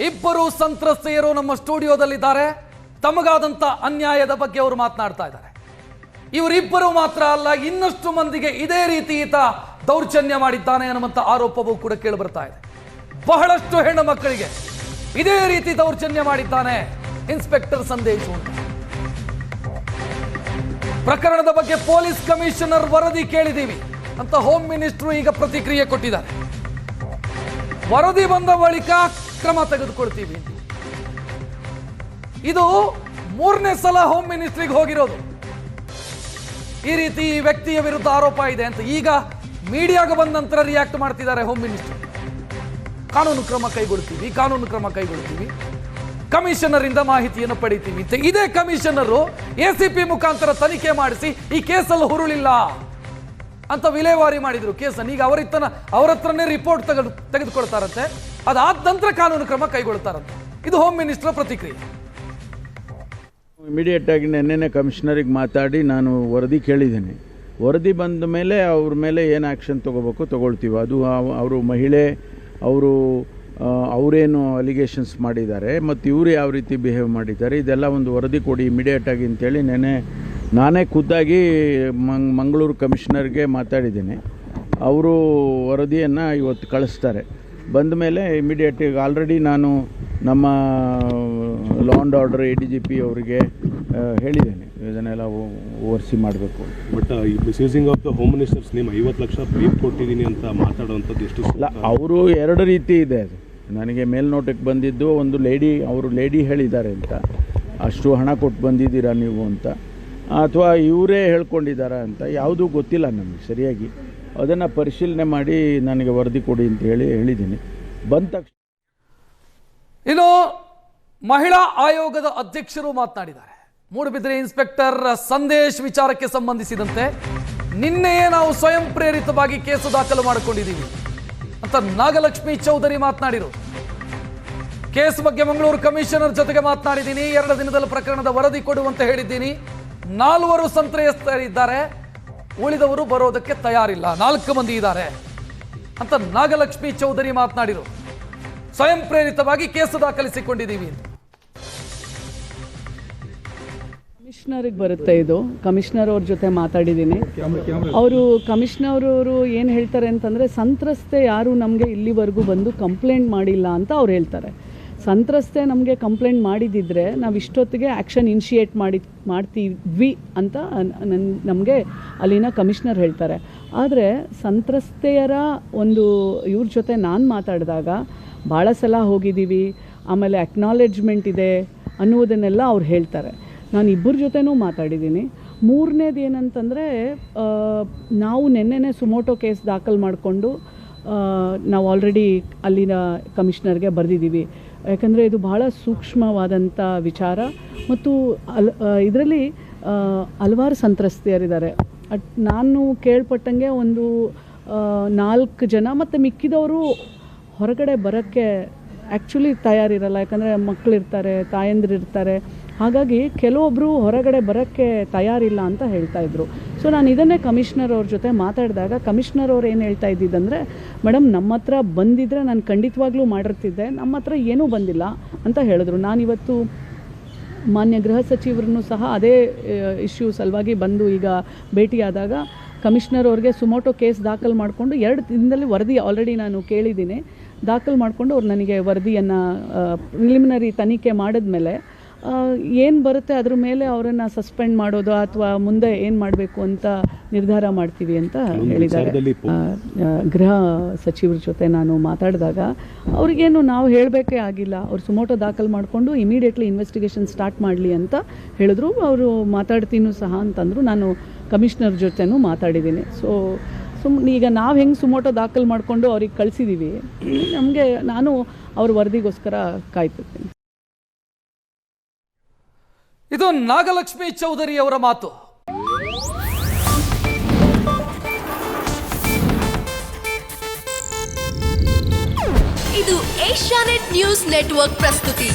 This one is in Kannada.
ಇಬ್ಬರು ಸಂತ್ರಸ್ತೆಯರು ನಮ್ಮ ಸ್ಟುಡಿಯೋದಲ್ಲಿದ್ದಾರೆ. ತಮಗಾದಂಥ ಅನ್ಯಾಯದ ಬಗ್ಗೆ ಅವರು ಮಾತನಾಡ್ತಾ ಇದ್ದಾರೆ. ಇವರಿಬ್ಬರು ಮಾತ್ರ ಅಲ್ಲ, ಇನ್ನಷ್ಟು ಮಂದಿಗೆ ಇದೇ ರೀತಿ ಈತ ದೌರ್ಜನ್ಯ ಮಾಡಿದ್ದಾನೆ ಅನ್ನುವಂಥ ಆರೋಪವೂ ಕೂಡ ಕೇಳಿಬರ್ತಾ ಇದೆ. ಬಹಳಷ್ಟು ಹೆಣ್ಣು ಮಕ್ಕಳಿಗೆ ಇದೇ ರೀತಿ ದೌರ್ಜನ್ಯ ಮಾಡಿದ್ದಾನೆ ಇನ್ಸ್ಪೆಕ್ಟರ್ ಸಂದೇಶ್ ಅಂತ. ಪ್ರಕರಣದ ಬಗ್ಗೆ ಪೊಲೀಸ್ ಕಮಿಷನರ್ ವರದಿ ಕೇಳಿದ್ದೀವಿ ಅಂತ ಹೋಮ್ ಮಿನಿಸ್ಟರ್ ಈಗ ಪ್ರತಿಕ್ರಿಯೆ ಕೊಟ್ಟಿದ್ದಾರೆ. ವರದಿ ಬಂದ ಬಳಿಕ ಕ್ರಮ ತೆಗೆದುಕೊಳ್ತೀವಿ. ಇದು 3ನೇ ಸಲ ಹೋಮ್ ಮಿನಿಸ್ಟ್ರಿಗೆ ಹೋಗಿರೋದು. ಈ ರೀತಿ ಈ ವ್ಯಕ್ತಿಯ ವಿರುದ್ಧ ಆರೋಪ ಇದೆ ಅಂತ ಈಗ ಮೀಡಿಯಾಗೆ ಬಂದ ನಂತರ ರಿಯಾಕ್ಟ್ ಮಾಡ್ತಿದ್ದಾರೆ ಹೋಮ್ ಮಿನಿಸ್ಟರ್. ಕಾನೂನು ಕ್ರಮ ಕೈಗೊಳ್ತೀವಿ, ಕಮಿಷನರ್ ಇಂದ ಮಾಹಿತಿಯನ್ನು ಪಡಿತೀವಿ ಅಂತ. ಇದೇ ಕಮಿಷನರು ACP ಮುಖಾಂತರ ತನಿಖೆ ಮಾಡಿಸಿ ಈ ಕೇಸಲ್ಲಿ ಹುರುಳಿಲ್ಲ ಅಂತ ವಿಲೇವಾರಿ ಮಾಡಿದ್ರು ಕೇಸನ್ನು. ಈಗ ಅವರ ಹತ್ರನೇ ರಿಪೋರ್ಟ್ ತೆಗೆದುಕೊಳ್ತಾರಂತೆ. ಅದಾದ ನಂತರ ಕಾನೂನು ಕ್ರಮ ಕೈಗೊಳ್ತಾರಂತೆ. ಇದು ಹೋಮ್ ಮಿನಿಸ್ಟರ್ ಪ್ರತಿಕ್ರಿಯೆ. ಇಮಿಡಿಯೇಟ್ ಆಗಿ ನೆನ್ನೆ ಕಮಿಷನರಿಗೆ ಮಾತಾಡಿ ನಾನು ವರದಿ ಕೇಳಿದ್ದೇನೆ. ವರದಿ ಬಂದ ಮೇಲೆ ಅವ್ರ ಮೇಲೆ ಏನು ಆ್ಯಕ್ಷನ್ ತೊಗೊಳ್ತೀವಿ. ಅದು ಅವರು ಮಹಿಳೆ ಅವರೇನು ಅಲಿಗೇಷನ್ಸ್ ಮಾಡಿದ್ದಾರೆ ಮತ್ತು ಇವರು ಯಾವ ರೀತಿ ಬಿಹೇವ್ ಮಾಡಿದ್ದಾರೆ ಇದೆಲ್ಲ ಒಂದು ವರದಿ ಕೊಡಿ ಇಮಿಡಿಯೇಟಾಗಿ ಅಂತೇಳಿ ನಾನೇ ಖುದ್ದಾಗಿ ಮಂಗಳೂರು ಕಮಿಷನರ್ಗೆ ಮಾತಾಡಿದ್ದೀನಿ. ಅವರು ವರದಿಯನ್ನು ಇವತ್ತು ಕಳಿಸ್ತಾರೆ. ಬಂದ ಮೇಲೆ ಇಮಿಡಿಯೇಟಾಗಿ ಆಲ್ರೆಡಿ ನಾನು ನಮ್ಮ ಲಾ ಆ್ಯಂಡ್ ಆರ್ಡರ್ ADGP ಅವರಿಗೆ ಹೇಳಿದ್ದೇನೆ ಇದನ್ನೆಲ್ಲ ಓವರ್ಸಿ ಮಾಡಬೇಕು. But misusing of the home ministers name 50 lakh brief ಕೊಟ್ಟಿದ್ದೀನಿ ಅಂತ ಮಾತಾಡುವಂಥದ್ದು ಎಷ್ಟು ಇಲ್ಲ. ಅವರು 2 ರೀತಿ ಇದೆ. ಅದು ನನಗೆ ಮೇಲ್ನೋಟಕ್ಕೆ ಬಂದಿದ್ದು ಒಂದು ಲೇಡಿ ಹೇಳಿದ್ದಾರೆ ಅಂತ, ಅಷ್ಟು ಹಣ ಕೊಟ್ಟು ಬಂದಿದ್ದೀರಾ ನೀವು ಅಂತ, ಅಥವಾ ಇವರೇ ಹೇಳ್ಕೊಂಡಿದ್ದಾರಾ ಅಂತ ಯಾವುದೂ ಗೊತ್ತಿಲ್ಲ ನಮಗೆ ಸರಿಯಾಗಿ. ಅದನ್ನು ಪರಿಶೀಲನೆ ಮಾಡಿ ನನಗೆ ವರದಿ ಕೊಡಿ ಅಂತ ಹೇಳಿದ್ದೀನಿ. ಬಂದ ತಕ್ಷಣ ಇನ್ನು ಮಹಿಳಾ ಆಯೋಗದ ಅಧ್ಯಕ್ಷರು ಮಾತನಾಡಿದ್ದಾರೆ. ಮೂಡುಬಿದಿರೆ ಇನ್ಸ್ಪೆಕ್ಟರ್ ಸಂದೇಶ್ ವಿಚಾರಕ್ಕೆ ಸಂಬಂಧಿಸಿದಂತೆ ನಿನ್ನೆಯೇ ನಾವು ಸ್ವಯಂ ಪ್ರೇರಿತವಾಗಿ ಕೇಸು ದಾಖಲು ಮಾಡಿಕೊಂಡಿದ್ದೀವಿ ಅಂತ ನಾಗಲಕ್ಷ್ಮಿ ಚೌಧರಿ ಮಾತನಾಡಿರು. ಕೇಸ್ ಬಗ್ಗೆ ಮಂಗಳೂರು ಕಮಿಷನರ್ ಜೊತೆಗೆ ಮಾತನಾಡಿದ್ದೀನಿ. 2 ದಿನದಲ್ಲಿ ಪ್ರಕರಣದ ವರದಿ ಕೊಡುವಂತ ಹೇಳಿದ್ದೀನಿ. 4 ಸಂತ್ರಸ್ತರಿದ್ದಾರೆ, ಉಳಿದವರು ಬರೋದಕ್ಕೆ ತಯಾರಿಲ್ಲ, 4 ಮಂದಿ ಇದ್ದಾರೆ ಅಂತ ನಾಗಲಕ್ಷ್ಮಿ ಚೌಧರಿ ಮಾತನಾಡಿರು. ಸ್ವಯಂ ಪ್ರೇರಿತವಾಗಿ ಕೇಸು ದಾಖಲಿಸಿಕೊಂಡಿದ್ದೀವಿ ಅಂತ. ಕಮಿಷನರಿಗೆ ಬರುತ್ತೆ ಇದು. ಕಮಿಷನರ್ ಅವ್ರ ಜೊತೆ ಮಾತಾಡಿದ್ದೀನಿ. ಕಮಿಷನರ್ ಅವರು ಏನು ಹೇಳ್ತಾರೆ ಅಂತಂದರೆ, ಸಂತ್ರಸ್ತೆ ಯಾರು ನಮಗೆ ಇಲ್ಲಿವರೆಗೂ ಬಂದು ಕಂಪ್ಲೇಂಟ್ ಮಾಡಿಲ್ಲ ಅಂತ ಅವ್ರು ಹೇಳ್ತಾರೆ. ಸಂತ್ರಸ್ತೆ ನಮಗೆ ಕಂಪ್ಲೇಂಟ್ ಮಾಡಿದ್ದಿದ್ರೆ ನಾವು ಇಷ್ಟೊತ್ತಿಗೆ ಆ್ಯಕ್ಷನ್ ಇನಿಷಿಯೇಟ್ ಮಾಡ್ತೀವಿ ಅಂತ ನಮಗೆ ಅಲ್ಲಿನ ಕಮಿಷನರ್ ಹೇಳ್ತಾರೆ. ಆದರೆ ಸಂತ್ರಸ್ತೆಯರ ಇವ್ರ ಜೊತೆ ನಾನು ಮಾತಾಡಿದಾಗ ಭಾಳ ಸಲ ಹೋಗಿದ್ದೀವಿ, ಆಮೇಲೆ ಅಕ್ನಾಲೆಜ್ಮೆಂಟ್ ಇದೆ ಅನ್ನುವುದನ್ನೆಲ್ಲ ಅವ್ರು ಹೇಳ್ತಾರೆ. ನಾನು 2 ಜೊತೆನೂ ಮಾತಾಡಿದ್ದೀನಿ. 3ನೇದು ಏನಂತಂದರೆ, ನಾವು ನೆನ್ನೆನೇ ಸುಮೋಟೋ ಕೇಸ್ ದಾಖಲು ಮಾಡಿಕೊಂಡು ನಾವು ಆಲ್ರೆಡಿ ಅಲ್ಲಿನ ಕಮಿಷನರ್ಗೆ ಬರೆದಿದ್ದೀವಿ. ಯಾಕಂದರೆ ಇದು ಭಾಳ ಸೂಕ್ಷ್ಮವಾದಂಥ ವಿಚಾರ ಮತ್ತು ಇದರಲ್ಲಿ ಹಲವಾರು ಸಂತ್ರಸ್ತೆಯರಿದ್ದಾರೆ. ನಾನು ಕೇಳ್ಪಟ್ಟಂಗೆ 4 ಜನ ಮತ್ತು ಮಿಕ್ಕಿದವರು ಹೊರಗಡೆ ಬರೋಕ್ಕೆ ಆ್ಯಕ್ಚುಲಿ ತಯಾರಿರಲ್ಲ. ಯಾಕಂದರೆ ಮಕ್ಕಳಿರ್ತಾರೆ, ತಾಯಂದಿರಿರ್ತಾರೆ. ಹಾಗಾಗಿ ಕೆಲವೊಬ್ಬರು ಹೊರಗಡೆ ಬರೋಕ್ಕೆ ತಯಾರಿಲ್ಲ ಅಂತ ಹೇಳ್ತಾಯಿದ್ರು. ಸೊ ನಾನು ಇದನ್ನೇ ಕಮಿಷನರ್ ಅವ್ರ ಜೊತೆ ಮಾತಾಡಿದಾಗ ಕಮಿಷನರ್ ಅವ್ರು ಏನು ಹೇಳ್ತಾ ಇದ್ದಿದ್ದಂದರೆ, ಮೇಡಮ್ ನಮ್ಮ ಹತ್ರ ಬಂದಿದ್ದರೆ ನಾನು ಖಂಡಿತವಾಗ್ಲೂ ಮಾಡಿರ್ತಿದ್ದೆ, ನಮ್ಮ ಹತ್ರ ಏನೂ ಬಂದಿಲ್ಲ ಅಂತ ಹೇಳಿದ್ರು. ನಾನಿವತ್ತು ಮಾನ್ಯ ಗೃಹ ಸಚಿವರನ್ನು ಸಹ ಅದೇ ಇಶ್ಯೂ ಸಲುವಾಗಿ ಬಂದು ಈಗ ಭೇಟಿಯಾದಾಗ ಕಮಿಷನರ್ ಅವ್ರಿಗೆ ಸುಮೋಟೋ ಕೇಸ್ ದಾಖಲು ಮಾಡಿಕೊಂಡು 2 ದಿನದಲ್ಲಿ ವರದಿ ಆಲ್ರೆಡಿ ನಾನು ಕೇಳಿದ್ದೀನಿ. ದಾಖಲು ಮಾಡಿಕೊಂಡು ಅವ್ರು ನನಗೆ ವರದಿಯನ್ನು ಪ್ರಿಲಿಮಿನರಿ ತನಿಖೆ ಮಾಡಿದ್ಮೇಲೆ ಏನು ಬರುತ್ತೆ ಅದ್ರ ಮೇಲೆ ಅವರನ್ನು ಸಸ್ಪೆಂಡ್ ಮಾಡೋದು ಅಥವಾ ಮುಂದೆ ಏನು ಮಾಡಬೇಕು ಅಂತ ನಿರ್ಧಾರ ಮಾಡ್ತೀವಿ ಅಂತ ಹೇಳಿದ್ದಾರೆ. ಗೃಹ ಸಚಿವರ ಜೊತೆ ನಾನು ಮಾತಾಡಿದಾಗ ಅವ್ರಿಗೇನು ನಾವು ಹೇಳಬೇಕೇ ಆಗಿಲ್ಲ, ಅವ್ರು ಸುಮೋಟೋ ದಾಖಲು ಮಾಡಿಕೊಂಡು ಇಮಿಡಿಯೇಟ್ಲಿ ಇನ್ವೆಸ್ಟಿಗೇಷನ್ ಸ್ಟಾರ್ಟ್ ಮಾಡಲಿ ಅಂತ ಹೇಳಿದ್ರು. ಅವರು ಮಾತಾಡ್ತೀನೂ ಸಹ ಅಂತಂದರು. ನಾನು ಕಮಿಷನರ್ ಜೊತೆನೂ ಮಾತಾಡಿದ್ದೀನಿ. ಈಗ ನಾವು ಹೆಂಗೆ ಸುಮೋಟೋ ದಾಖಲು ಮಾಡಿಕೊಂಡು ಅವ್ರಿಗೆ ಕಳಿಸಿದ್ದೀವಿ, ನಾನು ಅವ್ರ ವರದಿಗೋಸ್ಕರ ಕಾಯ್ತಿರ್ತೀನಿ. ಇದು ನಾಗಲಕ್ಷ್ಮಿ ಚೌಧರಿ ಅವರ ಮಾತು. ಇದು ಏಷ್ಯಾನೆಟ್ ನ್ಯೂಸ್ ನೆಟ್ವರ್ಕ್ ಪ್ರಸ್ತುತಿ.